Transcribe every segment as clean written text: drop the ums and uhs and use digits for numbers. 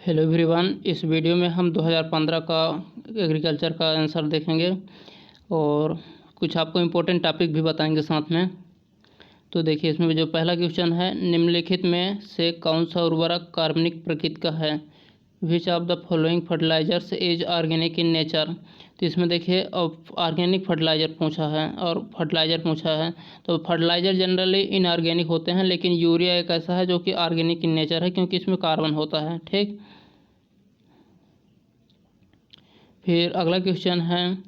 Hello everyone, इस video में हम 2015 का एग्रीकल्चर का आंसर देखेंगे और कुछ आपको इम्पोर्टेंट टॉपिक भी बताएंगे साथ में। तो देखिए, इसमें जो पहला क्वेश्चन है, निम्नलिखित में से कौन सा उर्वरक कार्बनिक प्रकृति का है? Which of the following fertilizers is organic in nature? तो इसमें देखिए अब ऑर्गेनिक फर्टिलाइज़र पूछा है और फर्टिलाइज़र पूछा है। तो फर्टिलाइज़र जनरली इनऑर्गेनिक होते हैं, लेकिन यूरिया एक ऐसा है जो कि ऑर्गेनिक इन नेचर है क्योंकि इसमें कार्बन होता है। ठीक, फिर अगला क्वेश्चन है,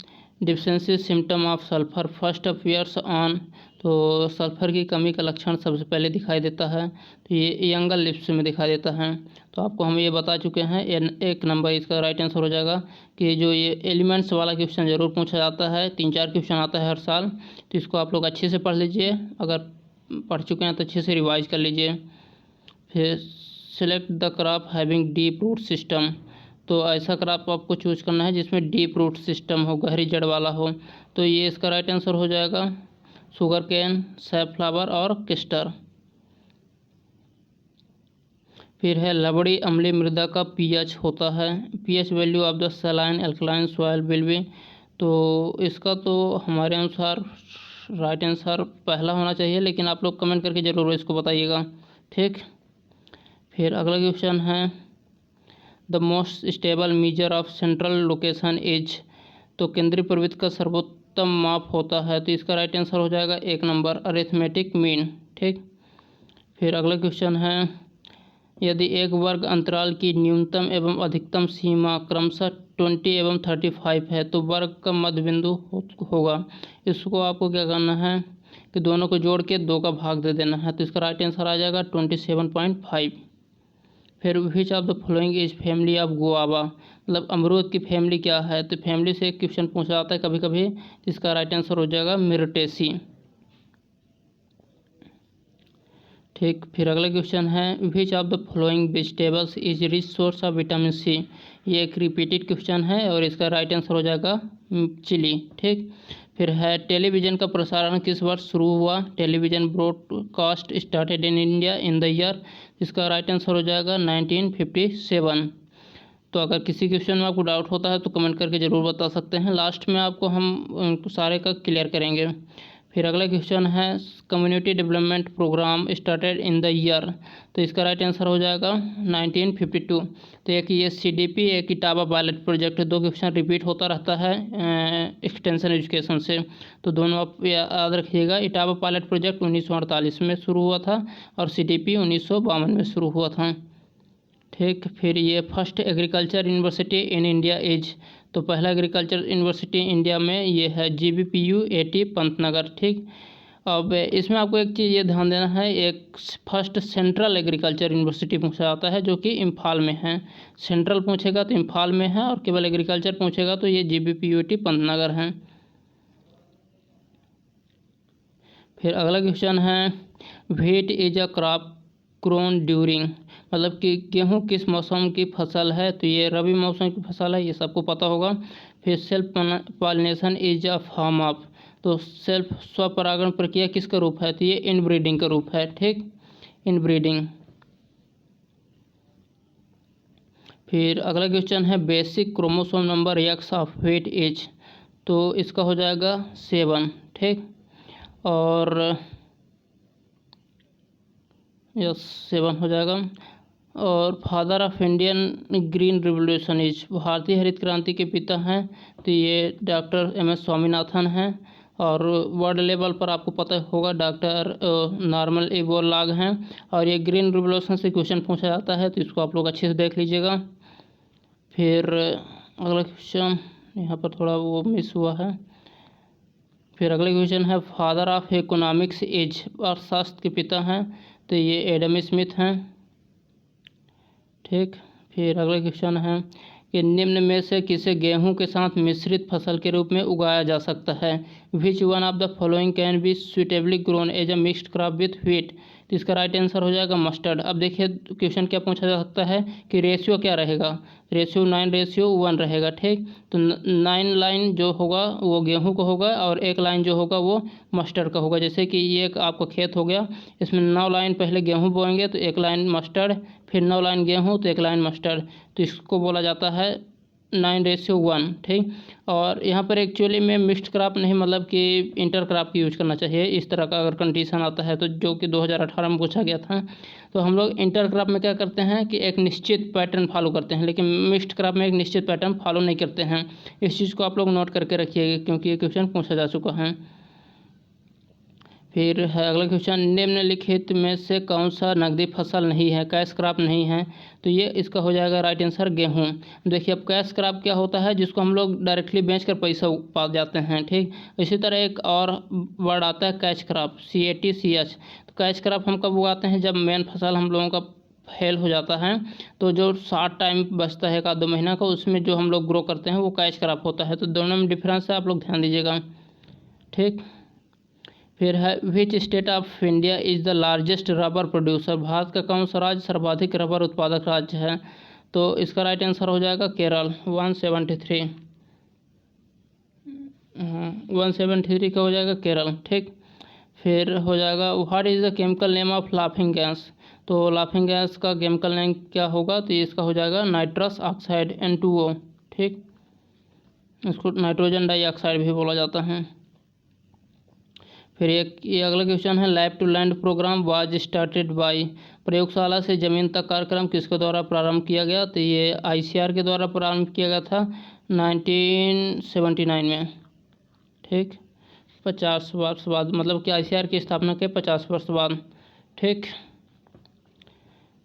deficiency symptom of sulphur first appears on? तो सल्फर की कमी का लक्षण सबसे पहले दिखाई देता है, तो ये यंगल लिप्स में दिखाई देता है। तो आपको हम ये बता चुके हैं। एक नंबर इसका राइट आंसर हो जाएगा कि जो ये एलिमेंट्स वाला क्वेश्चन ज़रूर पूछा जाता है, 3-4 क्वेश्चन आता है हर साल, तो इसको आप लोग अच्छे से पढ़ लीजिए। अगर पढ़ चुके हैं तो अच्छे से रिवाइज कर लीजिए। फिर select the crop having deep root system? तो ऐसा क्रॉप आपको चूज करना है जिसमें डीप रूट सिस्टम हो, गहरी जड़ वाला हो। तो ये इसका राइट आंसर हो जाएगा शुगर केन, सैफफ्लावर और केस्टर। फिर है, लवड़ी अम्लीय मृदा का पीएच होता है, pH value of the saline alkaline soil will be? तो इसका तो हमारे अनुसार राइट आंसर पहला होना चाहिए, लेकिन आप लोग कमेंट करके ज़रूर इसको बताइएगा। ठीक, फिर अगला क्वेश्चन है, the most stable measure of central location is? तो केंद्रीय प्रवृत्ति का सर्वोत्तम माप होता है, तो इसका राइट आंसर हो जाएगा 1 नंबर अरिथमेटिक मीन। ठीक, फिर अगला क्वेश्चन है, यदि एक वर्ग अंतराल की न्यूनतम एवं अधिकतम सीमा क्रमशः 20 एवं 35 है तो वर्ग का मध्य बिंदु होगा। इसको आपको क्या करना है कि दोनों को जोड़ के 2 का भाग दे देना है, तो इसका राइट आंसर आ जाएगा 27.5। फिर which of the following is family of guava? मतलब अमरूद की फैमिली क्या है? तो फैमिली से एक क्वेश्चन पूछा जाता है कभी कभी, इसका राइट आंसर हो जाएगा मिर्टेसी। ठीक, फिर अगला क्वेश्चन है, which of the following vegetables is rich source of vitamin C? ये एक रिपीटेड क्वेश्चन है और इसका राइट आंसर हो जाएगा चिली। ठीक, फिर है, टेलीविज़न का प्रसारण किस वर्ष शुरू हुआ? Television broadcast started in India in the year? इसका राइट आंसर हो जाएगा 1957। तो अगर किसी क्वेश्चन में आपको डाउट होता है तो कमेंट करके ज़रूर बता सकते हैं, लास्ट में आपको हम सारे का क्लियर करेंगे। फिर अगला क्वेश्चन है, community development programme started in the year? तो इसका राइट आंसर हो जाएगा 1952। तो एक ये CDP, एक Etawah pilot project, 2 question repeat होता रहता है एक्सटेंशन एजुकेशन से, तो दोनों आप याद रखिएगा। इटावा पायलट प्रोजेक्ट 1948 में शुरू हुआ था और CDP 1952 में शुरू हुआ था। ठीक, फिर ये first agriculture university in India is? तो पहला एग्रीकल्चर यूनिवर्सिटी इंडिया में ये है GVPU AT पंतनगर। ठीक, अब इसमें आपको एक चीज़ ये ध्यान देना है, एक फर्स्ट सेंट्रल एग्रीकल्चर यूनिवर्सिटी पूछा जाता है जो कि इम्फाल में है। सेंट्रल पूछेगा तो इम्फाल में है और केवल एग्रीकल्चर पूछेगा तो ये GVPU AT पंतनगर है। फिर अगला क्वेश्चन है, wheat is a crop grown during? मतलब कि गेहूँ किस मौसम की फसल है? तो ये रबी मौसम की फसल है, ये सबको पता होगा। फिर self pollination is a form of? तो सेल्फ स्वपरागण प्रक्रिया किसका रूप है? तो ये इनब्रीडिंग का रूप है। ठीक, इनब्रीडिंग। फिर अगला क्वेश्चन है, basic chromosome number X of wheat is? तो इसका हो जाएगा 7। ठीक, और यस 7 हो जाएगा। और father of Indian green revolution is? भारतीय हरित क्रांति के पिता हैं, तो ये डॉक्टर MS स्वामीनाथन हैं। और वर्ल्ड लेवल पर आपको पता होगा डॉक्टर नॉर्मन बोरलॉग हैं। और ये ग्रीन रिवोल्यूशन से क्वेश्चन पूछा जाता है, तो इसको आप लोग अच्छे से देख लीजिएगा। फिर अगला क्वेश्चन यहाँ पर थोड़ा वो मिस हुआ है। फिर अगला क्वेश्चन है, फादर ऑफ इकोनॉमिक्स इज? अर्थशास्त्र के पिता हैं, तो ये एडम स्मिथ हैं। ठीक, फिर अगला क्वेश्चन है कि निम्न में से किसे गेहूं के साथ मिश्रित फसल के रूप में उगाया जा सकता है? Which one of the following can be suitably grown as a mixed crop with wheat? तो तो इसका राइट आंसर हो जाएगा मस्टर्ड। अब देखिए क्वेश्चन क्या पूछा जा सकता है कि रेशियो क्या रहेगा, रेशियो 9:1 रहेगा। ठीक, तो 9 लाइन जो होगा वो गेहूं का होगा और 1 लाइन जो होगा वो मस्टर्ड का होगा। जैसे कि ये एक आपका खेत हो गया, इसमें 9 लाइन पहले गेहूं बोएंगे तो 1 लाइन मस्टर्ड, फिर 9 लाइन गेहूं तो 1 लाइन मस्टर्ड, तो इसको बोला जाता है 9:1। ठीक, और यहाँ पर एक्चुअली में मिक्स्ड क्रॉप नहीं, मतलब कि इंटर क्रॉप की यूज करना चाहिए। इस तरह का अगर कंडीशन आता है तो, जो कि 2018 में पूछा गया था, तो हम लोग इंटर क्रॉप में क्या करते हैं कि एक निश्चित पैटर्न फॉलो करते हैं, लेकिन मिक्स्ड क्रॉप में एक निश्चित पैटर्न फॉलो नहीं करते हैं। इस चीज़ को आप लोग नोट करके रखिएगा क्योंकि ये क्वेश्चन पूछा जा चुका है। फिर है अगला क्वेश्चन, निम्नलिखित में से कौन सा नकदी फसल नहीं है, कैश क्रॉप नहीं है, तो ये इसका हो जाएगा राइट आंसर गेहूं। देखिए अब कैश क्रॉप क्या होता है, जिसको हम लोग डायरेक्टली बेचकर पैसा पा जाते हैं। ठीक, इसी तरह एक और वर्ड आता है कैच क्रॉप, CATCH। तो कैच क्रॉप हम कब उगाते हैं, जब मेन फसल हम लोगों का फेल हो जाता है, तो जो शॉर्ट टाइम बचता है 1-2 महीना का, उसमें जो हम लोग ग्रो करते हैं वो कैच क्रॉप होता है। तो दोनों में डिफरेंस है, आप लोग ध्यान दीजिएगा। ठीक, फिर है which state of India is the largest rubber producer, Bharat का कौन सा राज्य सर्वाधिक रबर उत्पादक राज्य है, तो इसका राइट आंसर हो जाएगा केरल, 173। 173 का हो जाएगा केरल। ठीक, फिर हो जाएगा what is the chemical name of laughing gas, तो लाफिंग गैस का केमिकल नेम क्या होगा, तो इसका हो जाएगा नाइट्रस ऑक्साइड, N2O। ठीक, इसको नाइट्रोजन डाइऑक्साइड भी बोला जाता है। फिर एक ये अगला क्वेश्चन है, lab to land programme was started by, प्रयोगशाला से ज़मीन तक कार्यक्रम किसके द्वारा प्रारंभ किया गया, तो ये ICR के द्वारा प्रारंभ किया गया था 1979 में। ठीक, 50 वर्ष बाद, मतलब कि ICR की स्थापना के 50 वर्ष बाद। ठीक,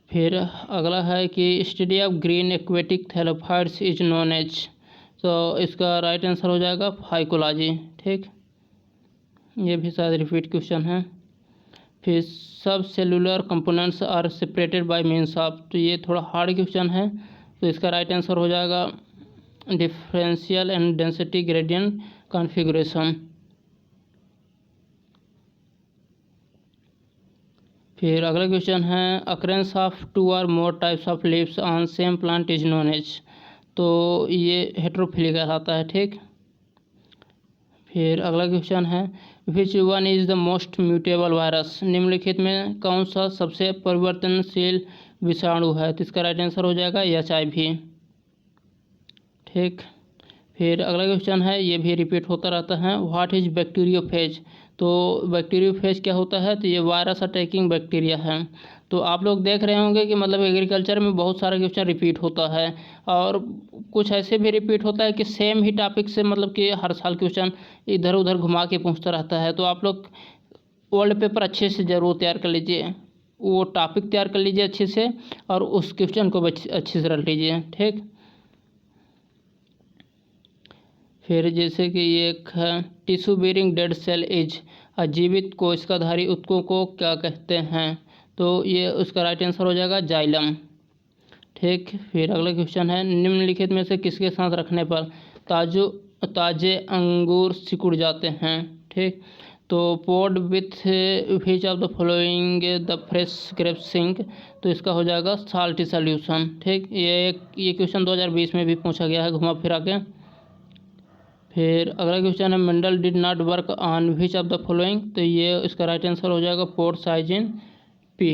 फिर अगला है कि study of green aquatic thallophytes is known as, तो इसका राइट आंसर हो जाएगा फाइकोलॉजी। ठीक, ये भी शायद रिपीट क्वेश्चन है। फिर subcellular components are separated by means of, तो ये थोड़ा हार्ड क्वेश्चन है, तो इसका राइट आंसर हो जाएगा differential and density gradient configuration. फिर अगला क्वेश्चन है, अकरेंस ऑफ 2 और more types of leaves on same plant is known as, तो ये हेट्रोफिली कहलाता है। ठीक, फिर अगला क्वेश्चन है, which one is the most mutable virus, निम्नलिखित में कौन सा सबसे परिवर्तनशील विषाणु है, तो इसका राइट आंसर हो जाएगा HIV। ठीक, फिर अगला क्वेश्चन है, ये भी रिपीट होता रहता है, व्हाट इज बैक्टीरियोफेज, तो बैक्टीरियोफेज क्या होता है, तो ये वायरस अटैकिंग बैक्टीरिया है। तो आप लोग देख रहे होंगे कि मतलब एग्रीकल्चर में बहुत सारा क्वेश्चन रिपीट होता है, और कुछ ऐसे भी रिपीट होता है कि सेम ही टॉपिक से, मतलब कि हर साल क्वेश्चन इधर उधर घुमा के पूछता रहता है। तो आप लोग ओल्ड पेपर अच्छे से ज़रूर तैयार कर लीजिए, वो टॉपिक तैयार कर लीजिए अच्छे से, और उस क्वेश्चन को अच्छे से रख लीजिए। ठीक, फिर जैसे कि ये एक है, tissue bearing dead cell is, अजीवित कोशिकाधारी उत्तकों को क्या कहते हैं, तो ये उसका राइट आंसर हो जाएगा जाइलम। ठीक, फिर अगला क्वेश्चन है, निम्नलिखित में से किसके साथ रखने पर ताजे अंगूर सिकुड़ जाते हैं। ठीक, तो pod with which of the following the fresh grape sink, तो इसका हो जाएगा साल्टी सॉल्यूशन। ठीक, ये क्वेश्चन 2020 में भी पूछा गया है घुमा फिरा के। फिर अगला क्वेश्चन है, Mendel did not work on which of the following, तो ये इसका राइट आंसर हो जाएगा पोर्ट साइज इन P।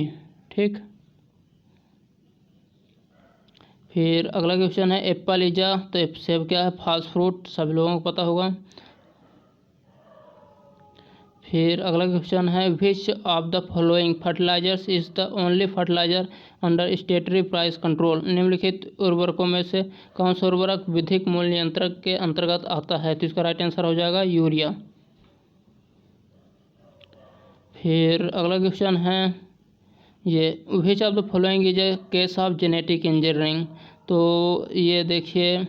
ठीक, फिर अगला क्वेश्चन है, एप्पल इजा, तो सेब क्या है, फॉल्स फ्रूट, सभी लोगों को पता होगा। फिर अगला क्वेश्चन है, which of the following fertilizers is the only fertilizer under statutory price control, निम्नलिखित उर्वरकों में से कौन सा उर्वरक विधिक मूल्य नियंत्रण के अंतर्गत आता है, तो इसका राइट आंसर हो जाएगा यूरिया। फिर अगला क्वेश्चन है, ये विच of the following is a case of genetic engineering, तो ये देखिए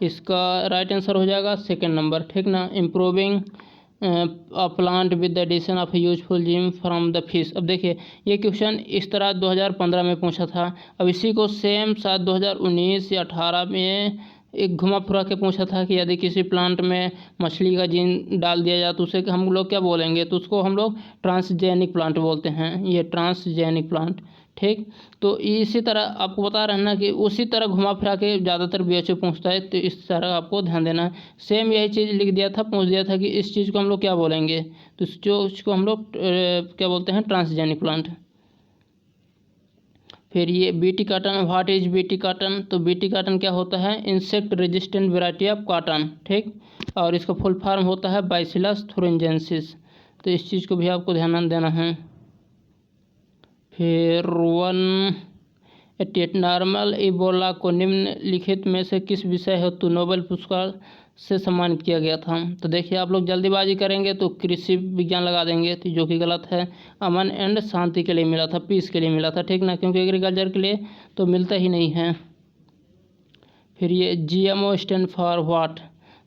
इसका राइट आंसर हो जाएगा सेकंड नंबर। ठीक ना, improving a plant with the addition of useful gene from the fish. अब देखिए ये क्वेश्चन इस तरह 2015 में पूछा था, अब इसी को सेम शायद 2019 या 18 में एक घुमा फिरा के पूछा था कि यदि किसी प्लांट में मछली का जीन डाल दिया जाए तो उसे हम लोग क्या बोलेंगे, तो उसको हम लोग ट्रांसजेनिक प्लांट बोलते हैं, ये ट्रांसजेनिक प्लांट। ठीक, तो इसी तरह आपको बता रहे हैं ना कि उसी तरह घुमा फिरा के ज़्यादातर बीएचओ पूछता है, तो इस तरह आपको ध्यान देना है। सेम यही चीज़ लिख दिया था, पूछ दिया था कि इस चीज़ को हम लोग क्या बोलेंगे, तो इसको हम लोग क्या बोलते हैं, ट्रांसजेनिक प्लांट। फिर ये BT cotton, what is BT cotton, तो बीटी कॉटन क्या होता है, insect resistant variety of cotton. ठीक, और इसका फुल फॉर्म होता है बैसिलस thuringiensis, तो इस चीज़ को भी आपको ध्यान देना है। फिर 188 नॉर्मल इबोला को निम्नलिखित में से किस विषय हेतु नोबेल पुरस्कार से सम्मानित किया गया था, तो देखिए आप लोग जल्दीबाजी करेंगे तो कृषि विज्ञान लगा देंगे, तो जो कि गलत है। अमन एंड शांति के लिए मिला था, पीस के लिए मिला था, ठीक ना, क्योंकि एग्रीकल्चर के लिए तो मिलता ही नहीं है। फिर ये जीएमओ स्टैंड फॉर व्हाट,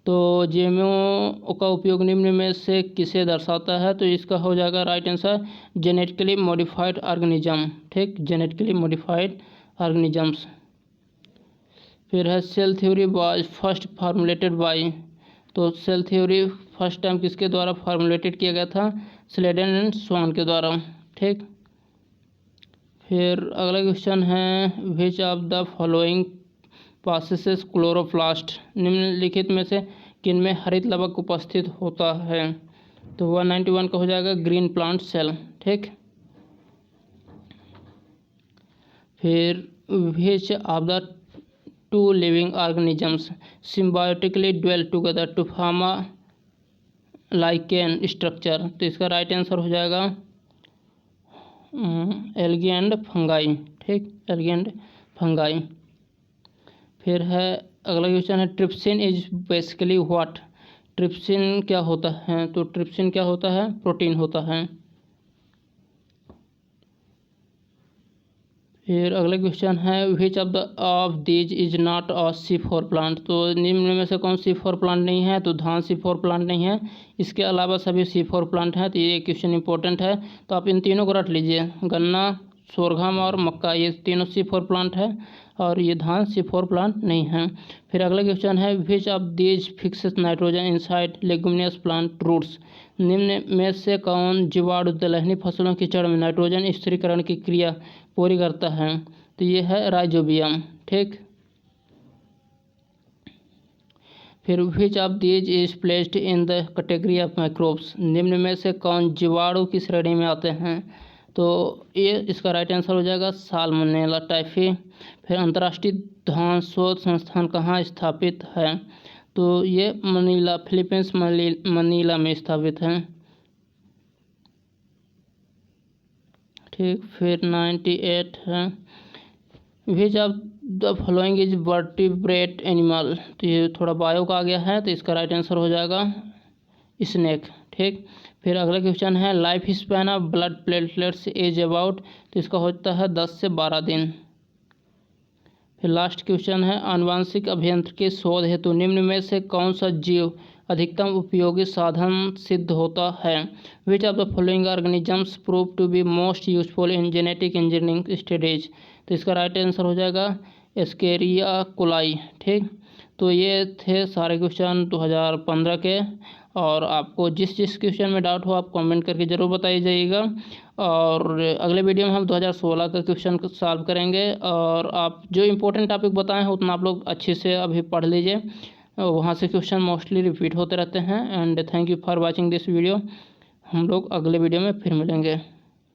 तो जीएमओ का उपयोग निम्न में से किसे दर्शाता है, तो इसका हो जाएगा right answer genetically modified organism. ठीक, जेनेटिकली मॉडिफाइड ऑर्गेनिजम्स। फिर है cell theory was first formulated by, तो सेल थ्योरी फर्स्ट टाइम किसके द्वारा फार्मूलेटेड किया गया था, स्लेडन एंड स्वान के द्वारा। ठीक, फिर अगला क्वेश्चन है which of the following processes chloroplast, निम्नलिखित में से किन में हरित लवक उपस्थित होता है, तो 191 का हो जाएगा ग्रीन प्लांट सेल। ठीक, फिर which of the two living organisms symbiotically dwell together to form a lichen structure, तो इसका राइट आंसर हो जाएगा एल्गी एंड फंगाई। ठीक, एल्गी एंड फंगाई। फिर है अगला क्वेश्चन है trypsin is basically what, trypsin क्या होता है, तो ट्रिप्सिन क्या होता है, प्रोटीन होता है। फिर अगला क्वेश्चन है which of these is not a C4 plant, तो निम्न में से कौन C4 प्लांट नहीं है, तो धान C4 प्लांट नहीं है, इसके अलावा सभी C4 प्लांट हैं, तो ये क्वेश्चन इंपॉर्टेंट है, तो आप इन तीनों को रट लीजिए, गन्ना, सोरघम और मक्का, ये तीनों C4 प्लांट है और ये धान C4 प्लांट नहीं है। फिर अगला क्वेश्चन है which of these fixes nitrogen inside leguminous plant roots, निम्न में से कौन जीवाणु दलहनी फसलों की जड़ में नाइट्रोजन स्थिरीकरण की क्रिया पूरी करता है, तो ये है राइजोबियम। ठीक, फिर which of these is placed in the category of microbes, निम्न में से कौन जीवाणु की श्रेणी में आते हैं, तो ये इसका राइट आंसर हो जाएगा साल्मोनेला टाइफी। फिर अंतर्राष्ट्रीय धान शोध संस्थान कहाँ स्थापित है, तो ये मनीला, फिलीपींस मनीला में स्थापित है। ठीक, फिर 98 है which of the following is vertebrate animal, तो ये थोड़ा बायो का आ गया है, तो इसका राइट आंसर हो जाएगा स्नेक। ठीक, फिर अगला क्वेश्चन है life span of blood platelets is about, तो इसका होता है 10 से 12 दिन। फिर लास्ट क्वेश्चन है आनुवांशिक अभियांत्रिकी शोध हेतु निम्न में से कौन सा जीव अधिकतम उपयोगी साधन सिद्ध होता है, which of the following organisms prove to be most useful in genetic engineering studies, तो इसका राइट आंसर हो जाएगा एस्केरिया कोलाई। ठीक, तो ये थे सारे क्वेश्चन 2015 के, और आपको जिस जिस क्वेश्चन में डाउट हो आप कमेंट करके ज़रूर बताइए जाइएगा, और अगले वीडियो में हम 2016 का क्वेश्चन सॉल्व करेंगे, और आप जो इम्पोर्टेंट टॉपिक बताए हैं उतना आप लोग अच्छे से अभी पढ़ लीजिए, वहाँ से क्वेश्चन मोस्टली रिपीट होते रहते हैं। And thank you for watching this video, हम लोग अगले वीडियो में फिर मिलेंगे।